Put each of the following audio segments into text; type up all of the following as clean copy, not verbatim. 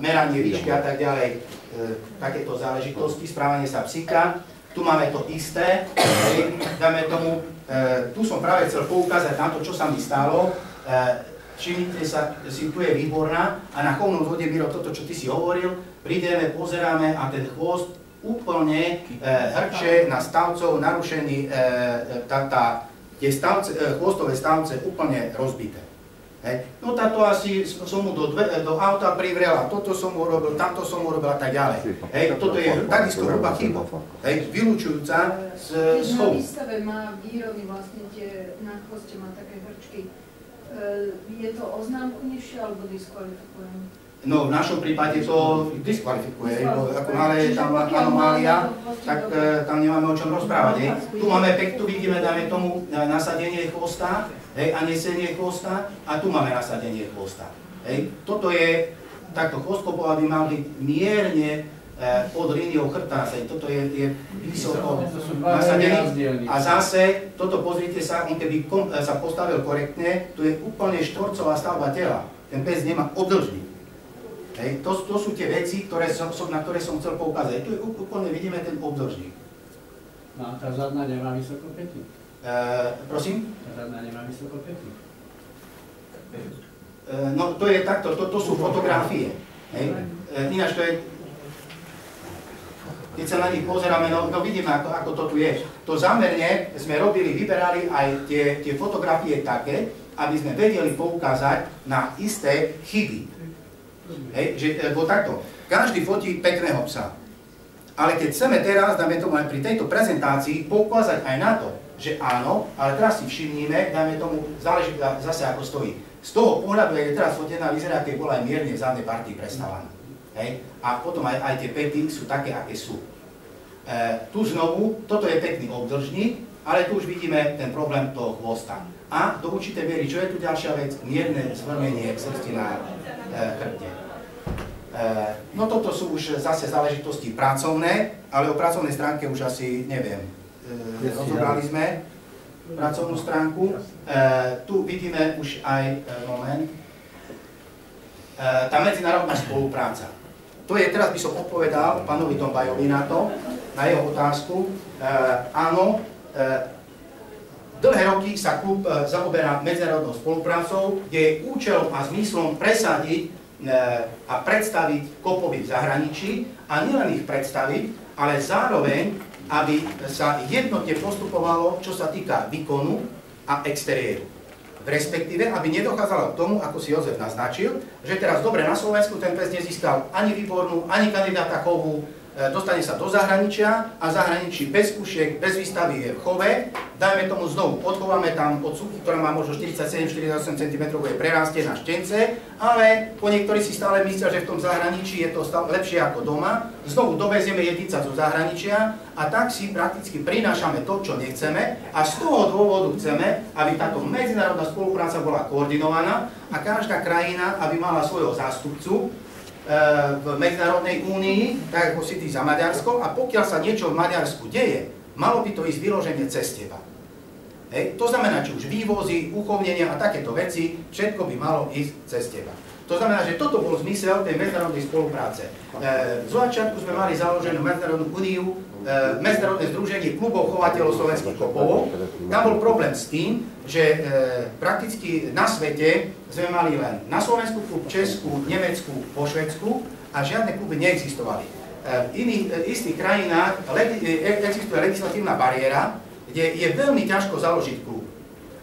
meranie výšky a tak ďalej, takéto záležitosti, správanie sa psíka. Tu máme to isté, dáme tomu, tu som práve chcel poukázať na to, čo sa mi stalo. Všimnite sa, si tu je výborná a na chovnom zvode, Miro, toto, čo ty si hovoril, prídeme, pozeráme a ten chvost úplne hrče na stavcov, narušený, tie chvostové stavce úplne rozbité. Hej. No táto asi som mu do auta privrel a toto som mu urobil, tamto som mu urobil a tak ďalej. Hej, toto je takisto hrubá chyba, hej, vylúčujúca z chovu. Na výstave má výrody vlastne tie, na chvoste má také hrčky. Je to oznámkovnejšie alebo diskvalifikujem? No v našom prípade to diskvalifikuje, lebo ako náhle je tam anomália, tak tam nemáme o čom rozprávať. Tu máme tu vidíme, dáme tomu nasadenie chvosta, hej, a nesenie chvosta, a tu máme nasadenie chvosta. Hej. Toto je, takto chvostkopov, aby mal byť mierne pod líniou chrbta nasadený. Toto je vysoko nasadený. A zase, toto pozrite sa, on keby sa postavil korektne, tu je úplne štvorcová stavba tela. Ten pes nemá obdĺžnik. Hej, to sú tie veci, na ktoré som chcel poukázať. Tu je úplne, vidíme ten obdĺžnik. No a tá zadná nemá vysoko pätí? Prosím? Tá zadná nemá vysoko pätí? No to je takto, to sú fotografie. Hej. Ináč to je, keď sa na nich pozeráme, no vidíme, ako to tu je. To zámerne sme robili, vyberali aj tie fotografie také, aby sme vedeli poukázať na isté chyby. Hej, bo takto, každý fotí pekného psa. Ale keď chceme teraz, dáme tomu aj pri tejto prezentácii, poukázať aj na to, že áno, ale teraz si všimníme, dáme tomu, záleží zase ako stojí. Z toho pohľadu, jak je teraz fotená, vyzerá, keď bola aj mierne v zadnej partii prestávaná. Hej, a potom aj tie päty sú také, aké sú. Tu znovu, toto je pekný obdĺžnik, ale tu už vidíme ten problém toho chvosta. A do určitej miery, čo je tu ďalšia vec? Mierne zvlnenie srsti na chrbte. No toto sú už zase záležitosti pracovné, ale o pracovnej stránke už asi neviem. Rozobrali sme pracovnú stránku. Tu vidíme už aj, moment, tá medzinárodná spolupráca. To je, teraz by som odpovedal pánovi Dombajovi na to, na jeho otázku. Áno, dlhé roky sa klub zaoberá medzinárodnou spoluprácou, kde je účelom a zmyslom presadiť a predstaviť kopovy v zahraničí a nielen ich predstaviť, ale zároveň, aby sa jednotne postupovalo, čo sa týka výkonu a exteriéru. Respektíve, aby nedochádzalo k tomu, ako si Jozef naznačil, že teraz dobre na Slovensku ten pes nezískal ani výbornú, ani kandidáta chovu, dostane sa do zahraničia a zahraničí bez kušiek, bez výstavy je v chove. Dajme tomu znovu, odchováme tam od suky, ktorá má možno 47-48 cm, je prerastie na štence, ale po niektorí si stále myslia, že v tom zahraničí je to lepšie ako doma. Znovu dovezieme jedinca zo zahraničia a tak si prakticky prinášame to, čo nechceme a z toho dôvodu chceme, aby táto medzinárodná spolupráca bola koordinovaná a každá krajina, aby mala svojho zástupcu v Medzinárodnej únii, tak ako si ty za Maďarsko, a pokiaľ sa niečo v Maďarsku deje, malo by to ísť vyloženie cez teba. Hej. To znamená, či už vývozy, uchovnenia a takéto veci, všetko by malo ísť cez teba. To znamená, že toto bol zmysel tej medzinárodnej spolupráce. Z začiatku sme mali založenú Medzinárodnú úniu, Medzinárodné združenie klubov chovateľov slovenských kopov. Tam bol problém s tým, že prakticky na svete sme mali len na Slovensku klub, Česku, Nemecku, vo Švédsku a žiadne kluby neexistovali. V iných istých krajinách existuje legislatívna bariéra, kde je veľmi ťažko založiť klub.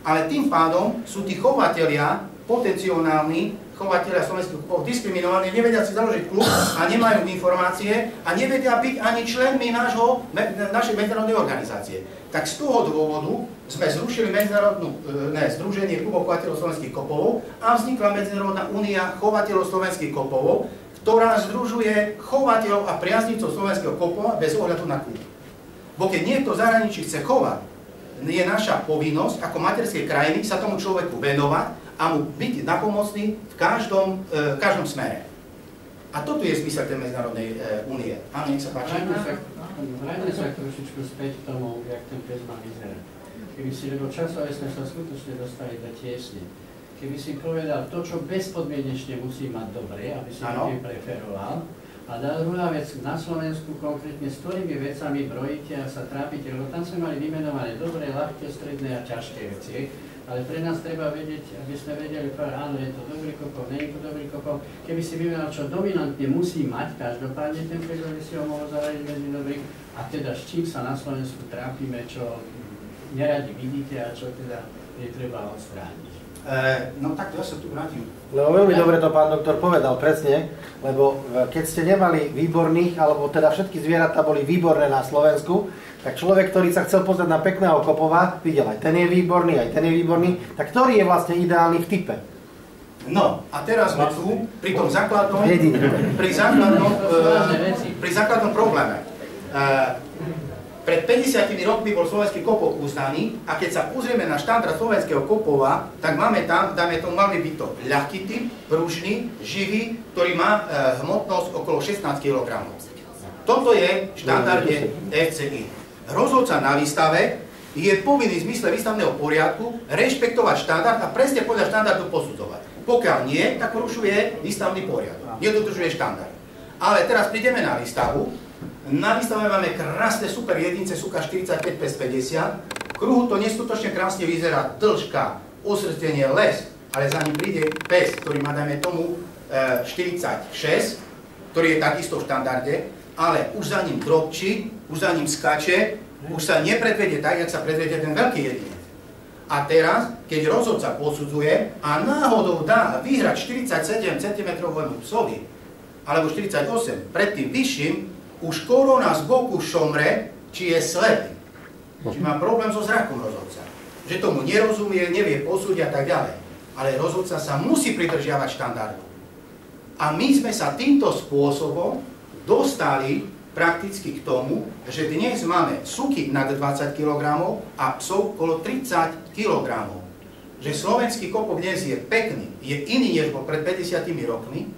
Ale tým pádom sú tí chovatelia, potenciálni chovatelia slovenských klubov diskriminovaní, nevedia si založiť klub a nemajú informácie a nevedia byť ani členmi našej medzinárodnej organizácie. Tak z toho dôvodu sme zrušili Medzinárodné združenie klubov chovateľov slovenských kopov a vznikla Medzinárodná únia chovateľov slovenských kopov, ktorá združuje chovateľov a priaznicov slovenského kopova bez ohľadu na klub. Bo keď niekto v zahraničí chce chovať, je naša povinnosť ako materskej krajiny sa tomu človeku venovať a mu byť napomocný v každom smere. A toto je zmysel tej Medzinárodnej únie. Áno, nech sa páči. Vráťme sa trošičku späť k tomu, jak ten pes má vyzerať. Keby si, lebo časové sme sa skutočne dostali do tiesne. keby si povedal to, čo bezpodmienečne musí mať dobre, aby si to preferoval. A druhá vec, na Slovensku konkrétne s ktorými vecami brojíte a sa trápite, lebo tam sme mali vymenované dobré, ľahké, stredné a ťažké veci. Ale pre nás treba vedieť, aby sme vedeli, áno, je to dobrý kopov, nie je to dobrý kopov. Keby si vymenoval, čo dominantne musí mať, každopádne ten príklad by si ho mohol zaradiť medzi dobrých. A teda s čím sa na Slovensku trápime, čo neradi vidíte a čo teda je treba odstrániť. No tak ja sa tu vrátim. Lebo veľmi dobre to pán doktor povedal, presne, lebo keď ste nemali výborných, alebo teda všetky zvieratá boli výborné na Slovensku, tak človek, ktorý sa chcel pozrieť na pekného kopova, videl, aj ten je výborný, aj ten je výborný, tak ktorý je vlastne ideálny v type? No, a teraz sme tu pri tom základnom, pri základnom probléme. Pred 50 rokmi bol slovenský kopov uznaný a keď sa pozrieme na štandard slovenského kopova, tak máme tam, dáme tomu, mali by to ľahký typ, pružný, živý, ktorý má hmotnosť okolo 16 kg. Toto je v štandarde FCI. Rozhodca na výstave je povinný v zmysle výstavného poriadku rešpektovať štandard a presne podľa štandardu posudzovať. Pokiaľ nie, tak porušuje výstavný poriadok, nedodržuje štandard. Ale teraz prídeme na výstavu. Na výstave máme krásne super jedince Suka 45-50. V kruhu to neskutočne krásne vyzerá, dĺžka, osrstenie, les, ale za ním príde pes, ktorý má, dajme tomu, 46, ktorý je takisto v štandarde, ale už za ním drobčí, už za ním skače, už sa nepredvedie tak, jak sa predvedie ten veľký jedinec. A teraz, keď rozhodca posudzuje a náhodou dá vyhrať 47 cm psovi, alebo 48, pred tým vyšším, už korona z boku šomre, či je slepý, či má problém so zrakom rozhodca. Že tomu nerozumie, nevie posúdiť a tak ďalej. Ale rozhodca sa musí pridržiavať štandardu. A my sme sa týmto spôsobom dostali prakticky k tomu, že dnes máme suky nad 20 kg a psov okolo 30 kg. Že slovenský kopov dnes je pekný, je iný, než bol pred 50 rokmi,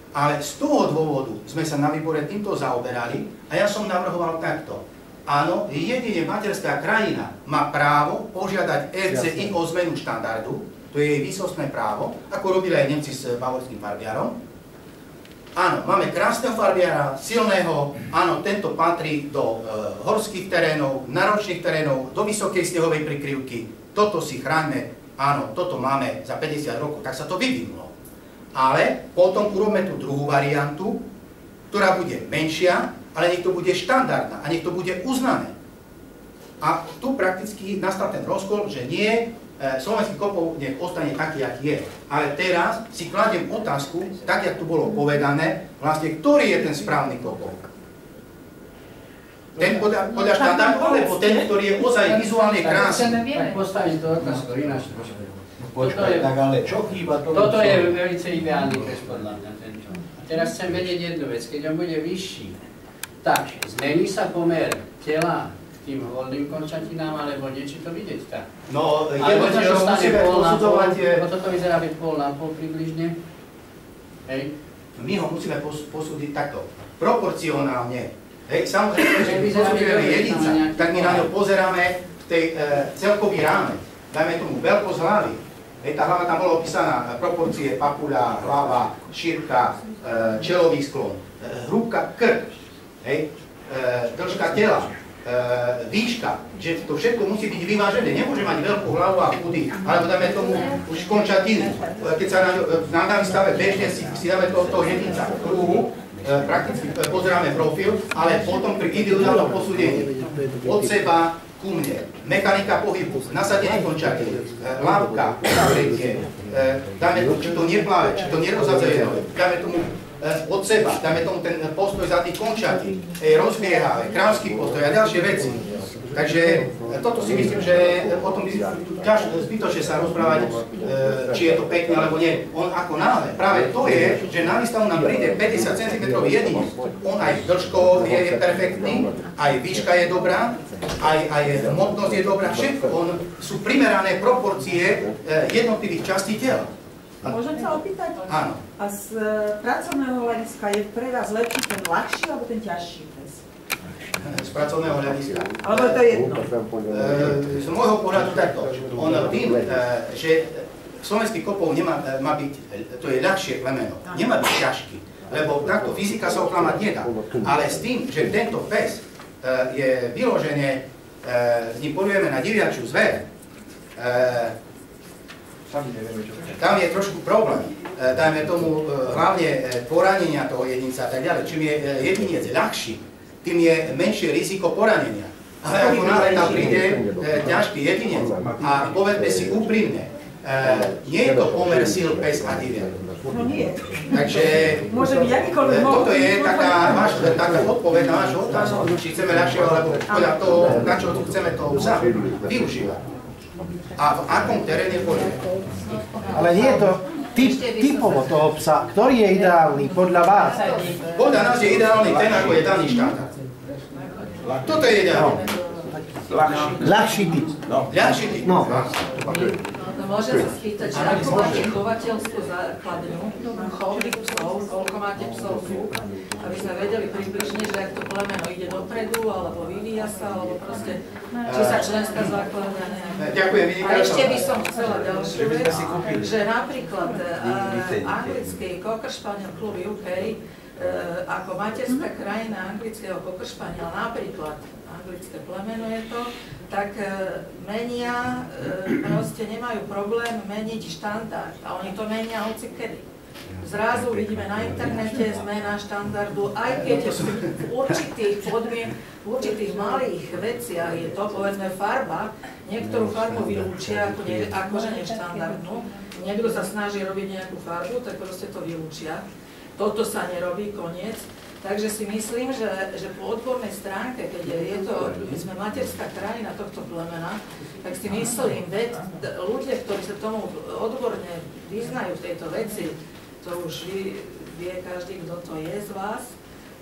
ale z toho dôvodu sme sa na výbore týmto zaoberali a ja som navrhoval takto. Áno, jedine materská krajina má právo požiadať FCI o zmenu štandardu, to je jej výsostné právo, ako robili aj Nemci s bavorským farbiarom. Áno, máme krásneho farbiara, silného, áno, tento patrí do horských terénov, náročných terénov, do vysokej snehovej prikryvky. Toto si chráňme, áno, toto máme za 50 rokov, tak sa to vyvinulo. Ale potom urobme tú druhú variantu, ktorá bude menšia, ale nech to bude štandardná a nech to bude uznané. A tu prakticky nastal ten rozkol, že nie, slovenský kopov nech ostane taký, aký je. Ale teraz si kladiem otázku, tak, jak tu bolo povedané, vlastne, ktorý je ten správny kopov. Ten podľa štandardu, alebo ten, ktorý je ozaj vizuálne krásny. Tak postaviť to otázku ináč trošku. Počkaj, tak ale čo chýba tomu? Toto je veľmi ideálny pes podľa mňa tento. A teraz chcem vedieť jednu vec, keď on bude vyšší, tak zmení sa pomer tela k tým voľným končatinám, alebo niečo to vidieť tak? No, alebo čo musíme posudzovať je... Toto vyzerá byť pol na pol približne. Hej. My ho musíme posúdiť takto, proporcionálne. Hej, samozrejme, že keď posudzujeme jedinca, tak my na ňo pozeráme v tej celkový rámec. Dajme tomu veľkosť hlavy. Hej, tá hlava tam bola opísaná, proporcie, papuľa, hlava, šírka, čelový sklon, hrúbka, krk, hej, dĺžka tela, výška, že to všetko musí byť vyvážené. Nemôže mať veľkú hlavu a chudy, alebo dáme tomu už končatiny. Keď sa na výstave bežne si dáme toho jedinca v kruhu, prakticky pozeráme profil, ale potom pri individuálnom posúdení od seba ku mne, mechanika pohybu, nasadenie končatín, lávka, uzavretie, dáme tomu, či to nepláve, či to nerozhadzaje nohy, dáme tomu od seba, dáme tomu ten postoj za tých končatín, rozbiehavé, kráľský postoj a ďalšie veci. Takže toto si myslím, že o tom zbytočne sa rozprávať, či je to pekné alebo nie. On ako náhle, práve to je, že na výstavu nám príde 50 cm jedinec. On aj dĺžko je perfektný, aj výška je dobrá, aj hmotnosť je dobrá, všetko. Sú primerané proporcie jednotlivých častí tela. Môžem sa opýtať? Áno. A z pracovného hľadiska je pre vás lepší ten ľahší alebo ten ťažší pes? Z pracovného hľadiska. Alebo je to jedno? Z môjho pohľadu takto. On tým, že slovenský kopov má byť, to je ľahšie plemeno, nemá byť ťažký, lebo takto fyzika sa oklamať nedá. Ale s tým, že tento pes je vyložené, s ním polujeme na diviačiu zver, tam je trošku problém. Dajme tomu hlavne poranenia toho jedinca a tak ďalej. Čím je jedinec ľahší, tým je menšie riziko poranenia. Ale ako náhle tam príde ťažký jedinec a povedzme si úprimne, nie je to pomer síl pes a diviac. No nie. Takže toto je taká odpoveď na vašu otázku, či chceme ľahšieho, alebo podľa toho, na čo tu chceme toho psa využívať. A v akom teréne pôjde. Ale nie je to typovo toho psa, ktorý je ideálny podľa vás? Podľa nás je ideálny ten, ako je daný štandard. Toto je ideálne. Ľahší typ. Ľahší typ. No. Môžem sa spýtať, že ako máte chovateľskú základňu, chovných psov, koľko máte psov sú, aby sme vedeli približne, že ak to plemeno ide dopredu, alebo vyvíja sa, alebo proste, či sa členská základňa nejak. Ďakujem, A ešte by som chcela ďalšiu vec, že napríklad anglický Cocker Spaniel klub UK, ako materská krajina anglického Cocker Spaniela, napríklad anglické plemeno je to, tak menia, proste nemajú problém meniť štandard a oni to menia hocikedy. Zrazu vidíme na internete zmena štandardu, aj keď v určitých malých veciach je to, povedzme, farba, niektorú farbu vylúčia akože neštandardnú, niekto sa snaží robiť nejakú farbu, tak proste to vylúčia. Toto sa nerobí, koniec. Takže si myslím, že po odbornej stránke, keď my sme materská krajina tohto plemena, tak si myslím, ľudia, ktorí sa tomu odborne vyznajú v tejto veci, to už vie každý, kto to je z vás,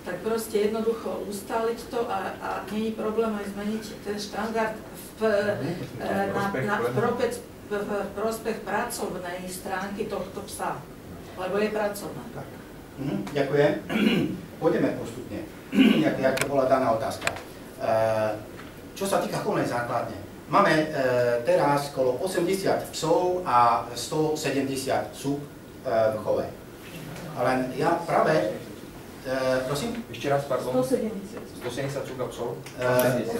tak proste jednoducho ustáliť to a nie je problém aj zmeniť ten štandard v prospech pracovnej stránky tohto psa, lebo je pracovná. Ďakujem. Pôjdeme postupne, jak to bola daná otázka. Čo sa týka chovnej základne, máme teraz okolo 80 psov a 170 súk v chove. Ale ja práve, prosím? Ešte raz, pardon. 170. 170 súk a psov?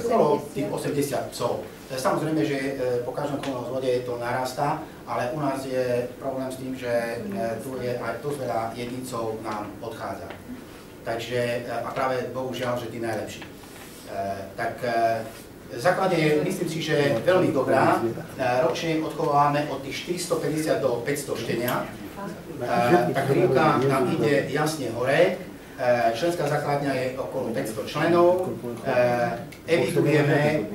Okolo tých 80 psov. Samozrejme, že po každom chovnom zvode to narastá, ale u nás je problém s tým, že tu je aj dosť veľa jedincov nám odchádza. Takže, a práve bohužiaľ, že tí najlepší. Základne myslím si, že je veľmi dobrá. Ročne odchováme od tých 450 do 500 štenia. Tak krivka nám ide jasne hore. Členská základňa je okolo 500 členov. Evidujeme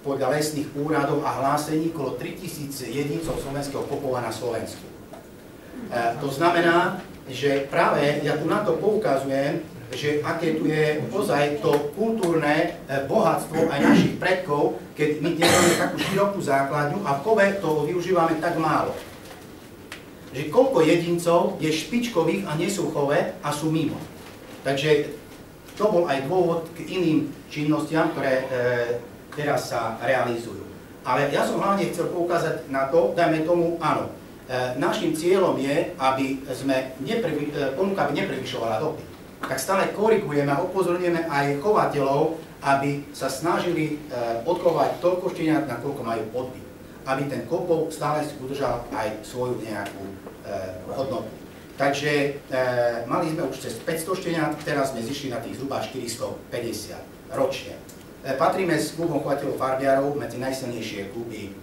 podľa lesných úradov a hlásení okolo 3000 jedincov slovenského kopova na Slovensku. To znamená, že práve ja tu na to poukazujem, že aké tu je ozaj to kultúrne bohatstvo aj našich predkov, keď my dnes máme takú širokú základňu a v chove to využívame tak málo. Že koľko jedincov je špičkových a nie sú v chove a sú mimo. Takže to bol aj dôvod k iným činnostiam, ktoré teraz sa realizujú. Ale ja som hlavne chcel poukázať na to, dajme tomu, áno, našim cieľom je, aby sme ponuka neprevyšovala dopyt. Tak stále korigujeme a upozorňujeme aj chovateľov, aby sa snažili odchovať toľko šteniat, nakoľko majú odbyt. Aby ten kopov stále si udržal aj svoju nejakú hodnotu. Takže mali sme už cez 500 šteniat, teraz sme zišli na tých zhruba 450 ročne. Patríme s klubom chovateľov farbiarov medzi najsilnejšie kluby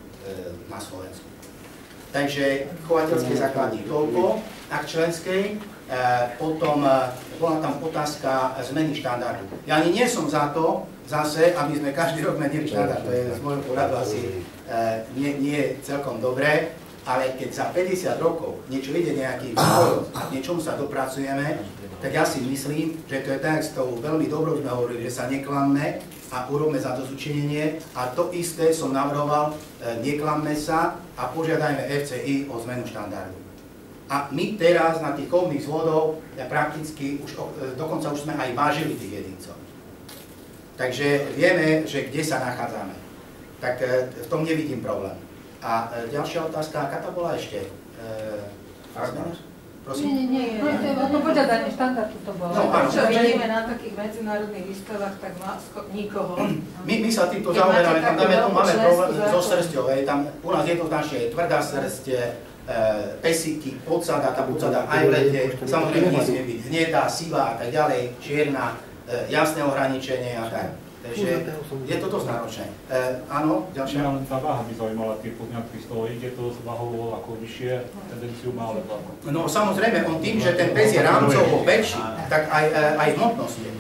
na Slovensku. Takže chovateľské základní toľko, a k členskej, potom bola tam otázka zmeny štandardu. Ja ani nie som za to, zase, aby sme každý rok menili štandard, to je z môjho pohľadu asi nie celkom dobré, ale keď za 50 rokov niečo ide nejaký vývoj a k niečomu sa dopracujeme, tak ja si myslím, že to je tak, s tou veľmi dobrou sme hovorili, že sa neklamme a urobme za to zúčinenie a to isté som navrhoval, neklamme sa a požiadajme FCI o zmenu štandardu. A my teraz na tých chovných zvodov prakticky, dokonca už sme aj vážili tých jedincov. Takže vieme, že kde sa nachádzame. Tak v tom nevidím problém. A ďalšia otázka, aká to bola ešte? Prosím? Nie, to požiadanie štandardu to bolo. No, áno. Čo vidíme na takých medzinárodných výstavách, tak má nikoho. My sa týmto zaoberáme, tam máme problém so srsťou, tam u nás jednoznačne je tvrdá srsť, pesíky, podsada, tá podsada aj v lete, samozrejme nesmie byť hnedá, sivá a tak ďalej, čierna, jasné ohraničenie a tak. Takže je to dosť náročné. Áno, ďalšie. Len tá váha by zaujímala tie pozňatky z toho, ide to s váhou ako vyššie tendenciu má, alebo ako? No samozrejme, on tým, že ten pes je rámcovo väčší, tak aj hmotnosť je.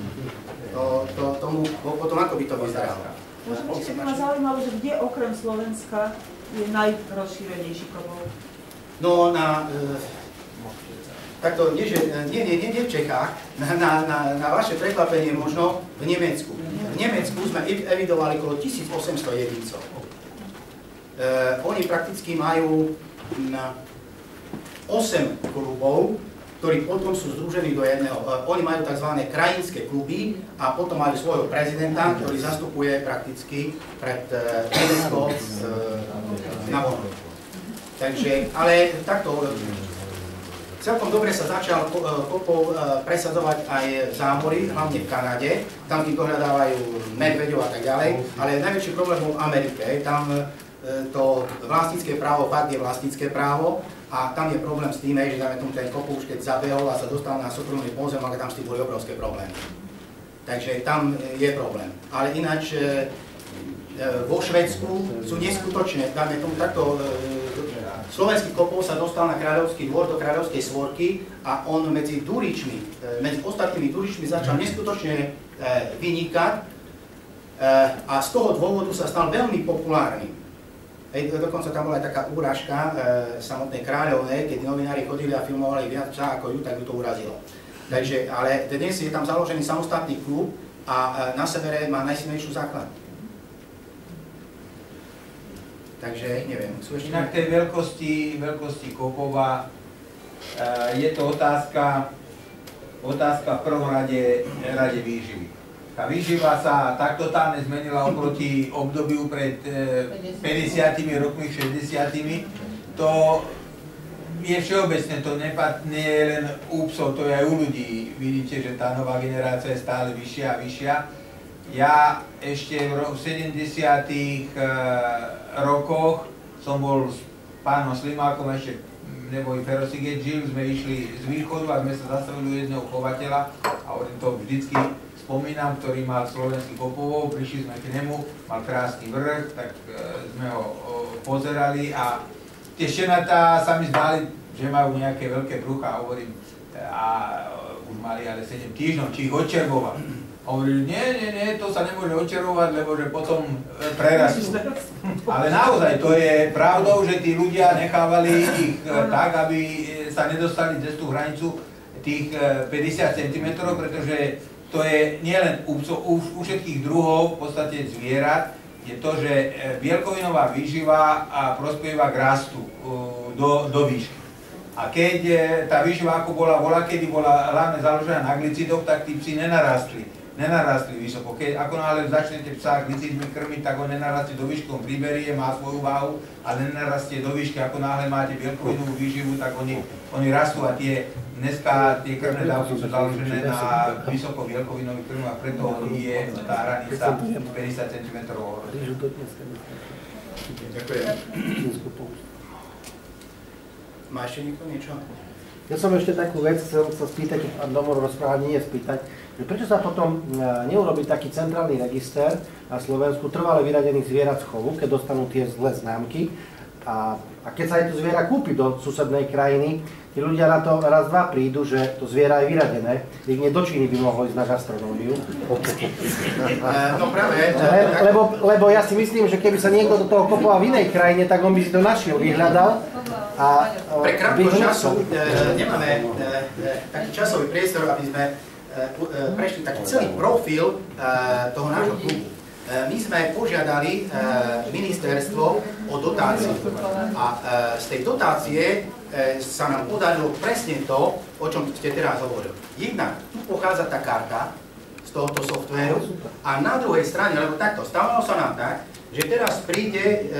Tomu potom ako by to vyzeralo. Možno ešte by ma zaujímalo, že kde okrem Slovenska je najrozšírenejší kopov? No takto, nie v Čechách, na vaše prekvapenie možno v Nemecku. V Nemecku sme evidovali okolo 1800 jedincov. Oni prakticky majú 8 klubov, ktorí potom sú združení do jedného. Oni majú tzv. Krajinské kluby a potom majú svojho prezidenta, ktorý zastupuje prakticky pred UNESCO na vonku. Takže, ale takto, celkom dobre sa začal kopov presadzovať aj v zámori, hlavne v Kanade. Tam ich dohľadávajú medveďov a tak ďalej, ale najväčší problém bol v Amerike. Tam to vlastnícke právo, fakt je vlastnícke právo a tam je problém s tým, že dáme tomu ten kopov už keď zabehol a sa dostal na súkromný pozem, ale tam s tým boli obrovské problémy. Takže tam je problém. Ale ináč vo Švédsku sú neskutočné, dáme tomu takto, slovenský kopov sa dostal na kráľovský dvor do kráľovskej svorky a on medzi duričmi, medzi ostatnými duričmi začal neskutočne vynikať a z toho dôvodu sa stal veľmi populárny. Dokonca tam bola aj taká úražka samotnej kráľovnej, keď novinári chodili a filmovali viac psa ako ju, tak ju to urazilo. Takže, ale dnes je tam založený samostatný klub a na severe má najsilnejšiu základňu. Takže neviem, sú ešte... Inak tej veľkosti kopova je to otázka v prvom rade výživy. Tá výživa sa tak totálne zmenila oproti obdobiu pred 50 rokmi, 60. To je všeobecne, to nie je len u psov, to je aj u ľudí. Vidíte, že tá nová generácia je stále vyššia a vyššia. Ja ešte v 70. rokoch som bol s pánom Slimákom, ešte neboli Ferosiget žil, sme išli z východu a sme sa zastavili u jedného chovateľa a hovorím to vždycky spomínam, ktorý mal slovenský kopovov, prišli sme k nemu, mal krásny vrch, tak sme ho pozerali a tie štenatá sa mi zdali, že majú nejaké veľké brucha a hovorím, a už mali ale 7 týždňov, či ich odčervovali. Hovorili, nie, to sa nemôže odčervovať, lebo že potom prerastú. Ale naozaj, to je pravdou, že tí ľudia nechávali ich tak, aby sa nedostali cez tú hranicu tých 50 cm, pretože to je nielen u všetkých druhov, v podstate zvierat, je to, že bielkovinová výživa prospieva k rastu do výšky. A keď tá výživa ako bola kedy bola hlavne založená na glicidoch, tak tí psi nenarastli vysoko. Ako náhle začnete psa glicidmi krmiť, tak on nenarastie do výšky, on priberie, má svoju váhu, ale nenarastie do výšky. Ako náhle máte bielkovinovú výživu, tak oni rastú a dneska tie krmné dávky sú založené na vysoko bielkovinový krm a preto je tá hranica 50 cm. Ďakujem. Má ešte niekto niečo? Ja som ešte takú vec chcel sa spýtať, a domov rozprávať, nie spýtať, že prečo sa potom neurobiť taký centrálny register na Slovensku trvale vyradených zvierat z chovu, keď dostanú tie zlé známky a keď sa aj to zviera kúpi do susednej krajiny, tí ľudia na to raz, dva prídu, že to zviera je vyradené, niekde do Číny by mohlo ísť na gastronómiu. No práve. Lebo ja si myslím, že keby sa niekto do toho kopoval v inej krajine, tak on by si to našiel, vyhľadal. Pre krátko času nemáme taký časový priestor, aby sme prešli taký celý profil toho nášho klubu. My sme požiadali ministerstvo o dotáciu a z tej dotácie sa nám podarilo presne to, o čom ste teraz hovorili. Jednak tu pochádza tá karta z tohoto softvéru a na druhej strane, lebo takto, stávalo sa nám tak, že teraz príde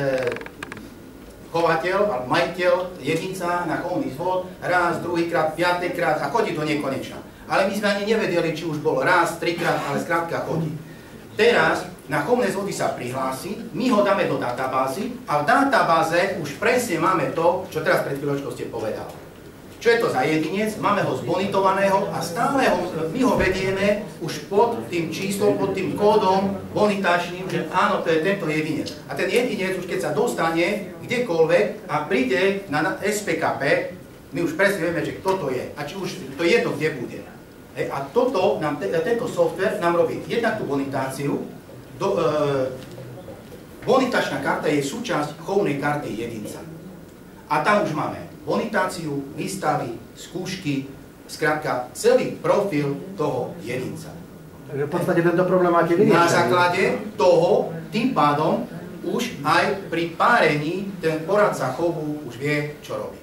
chovateľ, majiteľ jedinca na chovný zvod, raz, druhýkrát, piatýkrát a chodí do nekonečna. Ale my sme ani nevedeli, či už bol raz, trikrát, ale skrátka chodí. Teraz na chovné zvody sa prihlási, my ho dáme do databázy a v databáze už presne máme to, čo teraz pred chvíľočkou ste povedali. Čo je to za jedinec, máme ho zbonitovaného a stále my ho vedieme už pod tým číslom, pod tým kódom bonitačným, že áno, to je tento jedinec. A ten jedinec už keď sa dostane kdekoľvek a príde na SPKP, my už presne vieme, že kto to je a či už to jedno kde bude. A toto nám, tento software nám robí jednak tú bonitáciu. Bonitačná karta je súčasť chovnej karty jedinca. A tam už máme bonitáciu, výstavy, skúšky, skrátka celý profil toho jedinca. Takže v podstate tento problém máte vyriešený. Na základe toho, tým pádom, už aj pri párení ten poradca chovu už vie, čo robí.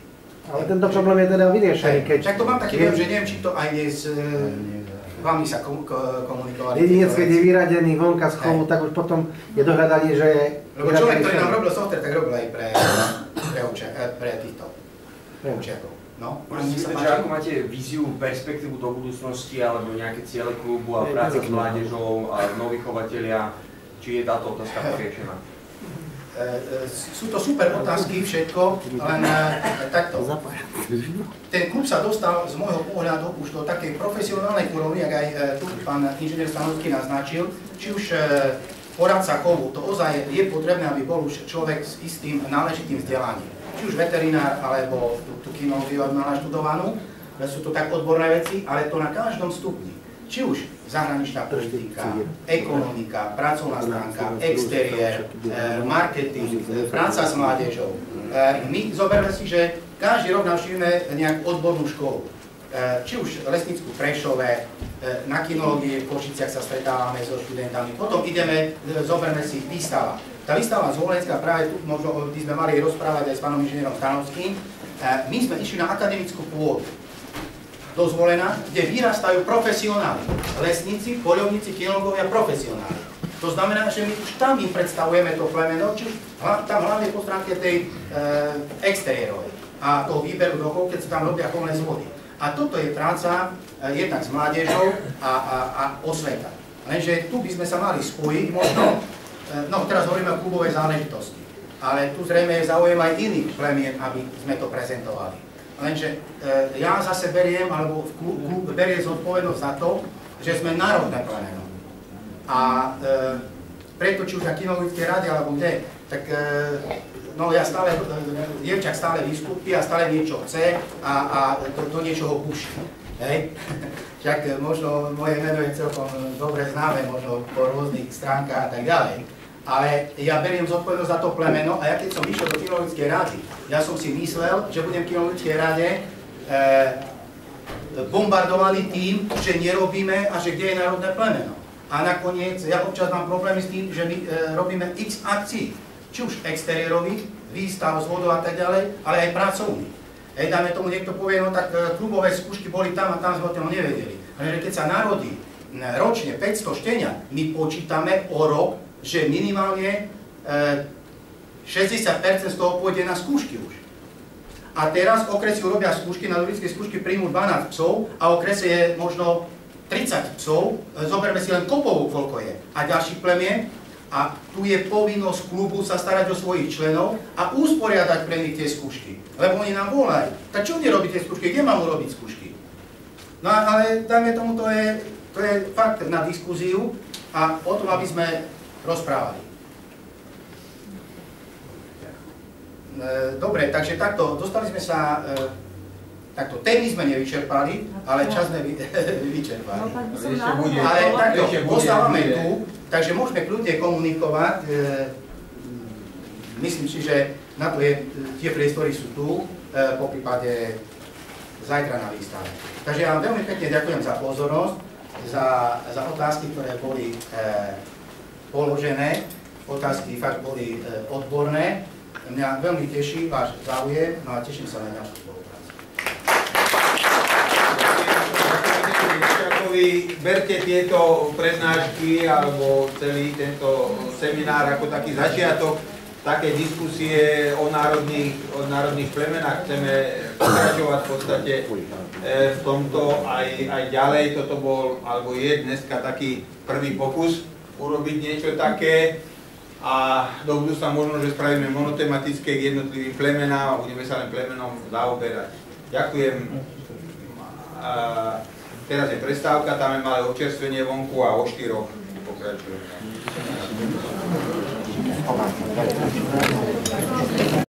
Ale tento problém je teda vyriešený, keď... Však to mám taký viem, že neviem, či to aj je s vami sa komunikovali. Jedinec, keď je vyradený vonka z chovu, tak už potom je dohľadanie, že je... Lebo človek, ktorý nám robil software, tak robil aj pre týchto učiakov. No, môžete že ako máte víziu, perspektívu do budúcnosti, alebo nejaké ciele klubu a práca s mládežou a noví chovatelia, či je táto otázka poriešená? Sú to super otázky, všetko, len takto. Ten klub sa dostal z môjho pohľadu už do takej profesionálnej úrovni, ak aj tu pán inžinier Stanovský naznačil, či už poradca chovu, to ozaj je potrebné, aby bol už človek s istým náležitým vzdelaním. Či už veterinár, alebo tú kinológiu mal naštudovanú, sú to tak odborné veci, ale to na každom stupni. Či už zahraničná politika, ekonomika, pracovná stránka, exteriér, marketing, práca s mládežou. My zoberme si, že každý rok navštívime nejakú odbornú školu. Či už lesnickú Prešove, na kinológii v Košiciach sa stretávame so študentami. Potom ideme, zoberme si výstava. Tá výstava z Zvolenská, práve tu možno by sme mali rozprávať aj s pánom inžinierom Stanovským. My sme išli na akademickú pôdu do Zvolena, kde vyrastajú profesionáli. Lesníci, poľovníci, kinológovia, profesionáli. To znamená, že my už tam im predstavujeme to plemeno, či tam hlavne po stránke tej exteriérovej a toho výberu dochov, keď sa tam robia chovné zvody. A toto je práca jednak s mládežou a osveta. Lenže tu by sme sa mali spojiť možno, no teraz hovoríme o klubovej záležitosti, ale tu zrejme je záujem aj iných plemien, aby sme to prezentovali. Lenže ja zase beriem, alebo klub berie zodpovednosť za to, že sme národné plemeno. A preto, či už na kinologickej rade, alebo kde, tak no ja stále, dievčak stále vystúpi a stále niečo chce a do niečoho púši. Hej? Však možno moje meno je celkom dobre známe, možno po rôznych stránkach a tak ďalej. Ale ja beriem zodpovednosť za to plemeno a ja keď som išiel do kinologickej rady, ja som si myslel, že budem v kinologickej rade bombardovaný tým, že nerobíme a že kde je národné plemeno. A nakoniec ja občas mám problémy s tým, že my robíme x akcií, či už exteriérových, výstav, zvodov a tak ďalej, ale aj pracovných. Dáme tomu, niekto povie, no tak klubové skúšky boli tam a tam sme o tom nevedeli. Ale keď sa narodí ročne 500 štenia, my počítame o rok, že minimálne 60% z toho pôjde na skúšky už. A teraz okresy urobia skúšky, na ľudské skúšky príjmú 12 psov a okrese je možno 30 psov, zoberme si len Kopovú, koľko je, a ďalších plemien. A tu je povinnosť klubu sa starať o svojich členov a usporiadať pre nich tie skúšky. Lebo oni nám volajú. Tak čo oni robíte skúšky? Kde mám urobiť skúšky? No ale dajme tomu, to je fakt na diskuziu a o tom, aby sme rozprávali. Dobre, takže takto, dostali sme sa, takto, témy sme nevyčerpali, ale čas sme vyčerpali. Ale takto, ostávame tu, takže môžeme kľudne komunikovať. Myslím si, že na to tie priestory sú tu, po prípade zajtra na výstave. Takže ja vám veľmi pekne ďakujem za pozornosť, za otázky, ktoré boli položené. Otázky fakt boli odborné. Mňa veľmi teší váš záujem, no a teším sa na ďalšiu spoluprácu. Berte tieto prednášky alebo celý tento seminár ako taký začiatok také diskusie o národných plemenách. Chceme pokračovať v podstate v tomto aj ďalej. Toto bol, alebo je dneska taký prvý pokus urobiť niečo také. A do budúcna možno, že spravíme monotematické k jednotlivým plemenám a budeme sa len plemenom zaoberať. Ďakujem. Teraz je prestávka, tam je malé občerstvenie vonku a o 4 pokračujeme.